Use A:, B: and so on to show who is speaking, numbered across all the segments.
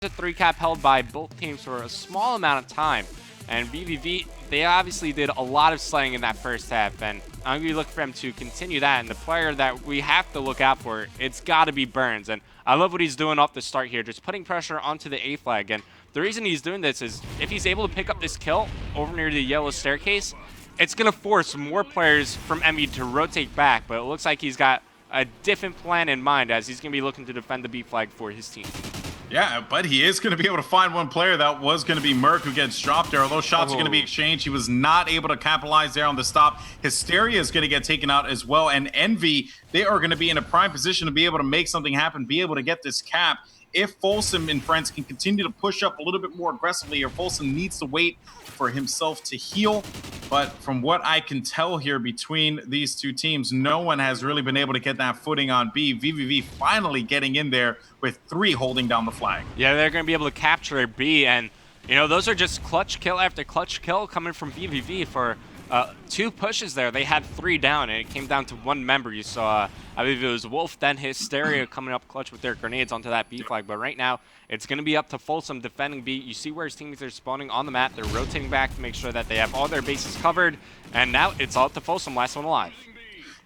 A: a 3-cap held by both teams for a small amount of time. And vVv, they obviously did a lot of slaying in that first half, and I'm going to look for him to continue that. And the player that we have to look out for, it's got to be Burns. And I love what he's doing off the start here, just putting pressure onto the A flag. And the reason he's doing this is if he's able to pick up this kill over near the yellow staircase, it's going to force more players from EnVy to rotate back. But it looks like he's got a different plan in mind as he's going to be looking to defend the B flag for his team.
B: Yeah, but he is going to be able to find one player. That was going to be Merc, who gets dropped there. Although shots are going to be exchanged, he was not able to capitalize there on the stop. Hysteria is going to get taken out as well. And EnVy, they are going to be in a prime position to be able to make something happen, be able to get this cap. If Folsom and friends can continue to push up a little bit more aggressively, or Folsom needs to wait for himself to heal. But from what I can tell here between these two teams, no one has really been able to get that footing on B. vVv finally getting in there with 3 holding down the flag.
A: Yeah, they're going to be able to capture B, and you know, those are just clutch kill after clutch kill coming from vVv for 2 pushes there. They had 3 down, and it came down to 1 member. You saw, I believe it was Wolf, then Hysteria coming up clutch with their grenades onto that B flag. But right now, it's going to be up to Folsom defending B. You see where his teammates are spawning on the map. They're rotating back to make sure that they have all their bases covered. And now it's all up to Folsom, last one alive.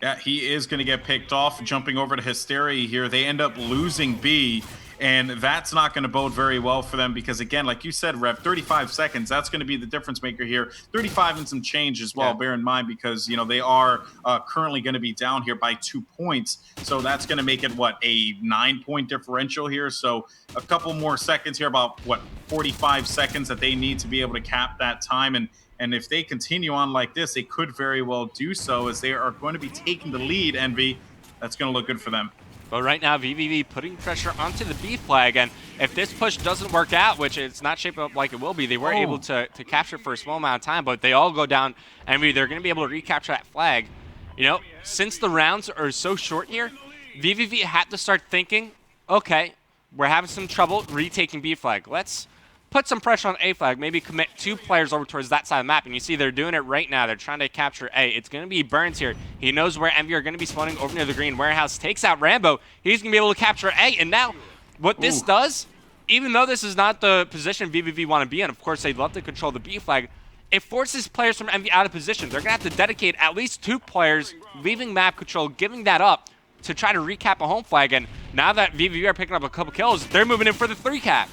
B: Yeah, he is going to get picked off, jumping over to Hysteria here. They end up losing B. And that's not going to bode very well for them because, again, like you said, Rev, 35 seconds, that's going to be the difference maker here. 35 and some change as well, bear in mind, because, you know, they are currently going to be down here by 2 points. So that's going to make it, what, a 9-point differential here. So a couple more seconds here, about, what, 45 seconds that they need to be able to cap that time. And if they continue on like this, they could very well do so, as they are going to be taking the lead, EnVy. That's going to look good for them.
A: But right now, vVv putting pressure onto the B flag, and if this push doesn't work out, which it's not shaping up like it will be, they were able to capture for a small amount of time, but they all go down, and they're going to be able to recapture that flag. You know, since the rounds are so short here, vVv had to start thinking, okay, we're having some trouble retaking B flag. Let's put some pressure on A flag, maybe commit 2 players over towards that side of the map. And you see they're doing it right now. They're trying to capture A. It's going to be Burns here. He knows where EnVy are going to be spawning over near the green warehouse. Takes out Rambo. He's going to be able to capture A. And now what this does, even though this is not the position vVv want to be in, of course they'd love to control the B flag, it forces players from EnVy out of position. They're going to have to dedicate at least 2 players, leaving map control, giving that up to try to recap a home flag. And now that vVv are picking up a couple kills, they're moving in for the 3 cap.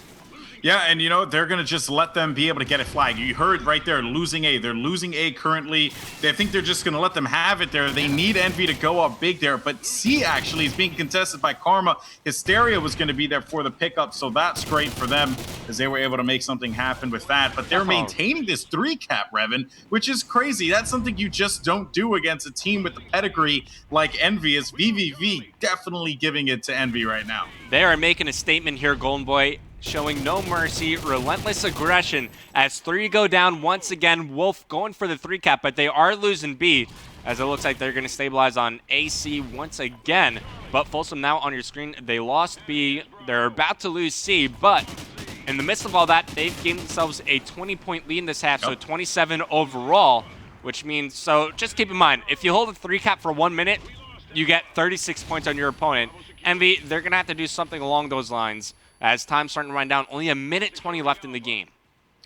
B: Yeah, and you know, they're going to just let them be able to get a flag. You heard right there, losing A. They're losing A currently. I think they're just going to let them have it there. They need EnVy to go up big there, but C actually is being contested by Karma. Hysteria was going to be there for the pickup, so that's great for them as they were able to make something happen with that. But they're maintaining this 3 cap, Revan, which is crazy. That's something you just don't do against a team with the pedigree like EnVy. Is vVv definitely giving it to EnVy right now.
A: They are making a statement here, Golden Boy, showing no mercy, relentless aggression as 3 go down once again. Wolf going for the 3 cap, but they are losing B, as it looks like they're going to stabilize on AC once again. But Folsom now on your screen, they lost B. They're about to lose C, but in the midst of all that, they've gained themselves a 20-point lead in this half, so 27 overall, which means, so just keep in mind, if you hold a 3 cap for 1 minute, you get 36 points on your opponent. EnVy, they're going to have to do something along those lines, as time's starting to run down. Only 1:20 left in the game.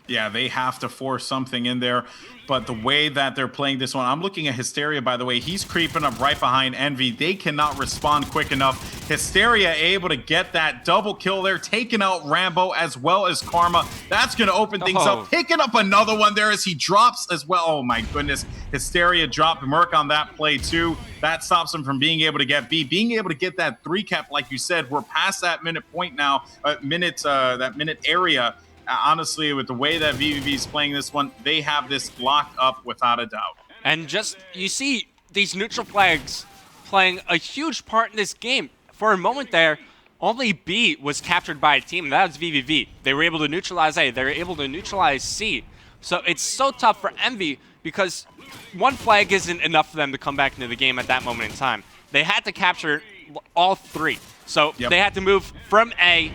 B: Yeah, they have to force something in there. But the way that they're playing this one, I'm looking at Hysteria, by the way. He's creeping up right behind EnVy. They cannot respond quick enough. Hysteria able to get that double kill there, taking out Rambo as well as Karma. That's going to open things up. Picking up another one there as he drops as well. Oh, my goodness. Hysteria dropped Merc on that play, too. That stops him from being able to get B. Being able to get that 3 cap, like you said, we're past that minute point now, that minute area. Honestly, with the way that vVv is playing this one, they have this locked up without a doubt.
A: And just, you see these neutral flags playing a huge part in this game. For a moment there, only B was captured by a team, and that was vVv. They were able to neutralize A. They were able to neutralize C. So it's so tough for EnVy because 1 flag isn't enough for them to come back into the game at that moment in time. They had to capture all 3. So they had to move from A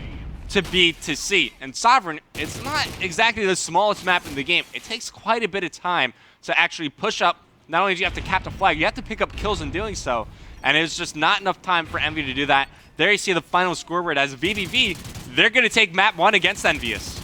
A: to B to C. And Sovereign, it's not exactly the smallest map in the game. It takes quite a bit of time to actually push up. Not only do you have to cap the flag, you have to pick up kills in doing so. And it's just not enough time for EnVy to do that. There you see the final scoreboard as vVv, they're going to take map 1 against Envious.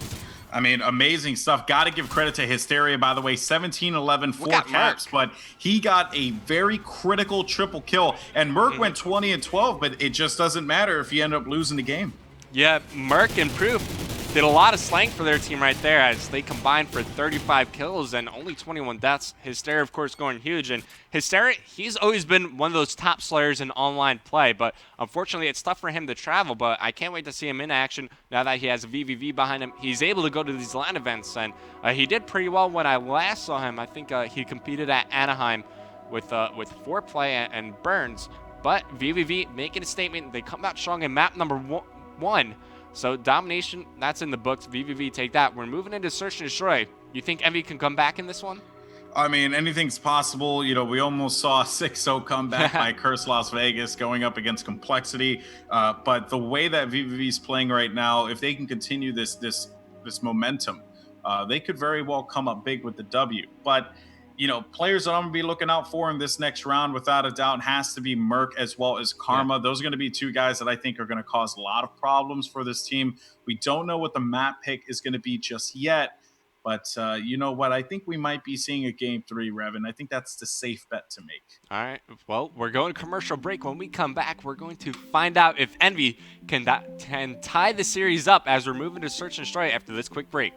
B: I mean, amazing stuff. Got to give credit to Hysteria, by the way. 17-11, 4 caps, but he got a very critical triple kill. And Merc went 20-12, but it just doesn't matter if you end up losing the game.
A: Yeah, Merc and Proof did a lot of slang for their team right there as they combined for 35 kills and only 21 deaths. Hysteria, of course, going huge. And Hysteria, he's always been one of those top slayers in online play, but unfortunately, it's tough for him to travel. But I can't wait to see him in action now that he has a vVv behind him. He's able to go to these LAN events, and he did pretty well when I last saw him. I think he competed at Anaheim with Foreplay and Burns. But vVv making a statement. They come out strong in map number 1. So domination, that's in the books. vVv take that. We're moving into Search and Destroy. You think EnVy can come back in this one?
B: I mean, anything's possible. You know, we almost saw a 6-0 comeback by Curse Las Vegas going up against Complexity. But the way that vVv is playing right now, if they can continue this momentum, they could very well come up big with the W. But you know, players that I'm going to be looking out for in this next round, without a doubt, has to be Merc as well as Karma. Yeah. Those are going to be two guys that I think are going to cause a lot of problems for this team. We don't know what the map pick is going to be just yet. But you know what? I think we might be seeing a Game 3, Revan. I think that's the safe bet to make.
A: All right. Well, we're going to commercial break. When we come back, we're going to find out if EnVy can tie the series up as we're moving to Search and Destroy after this quick break.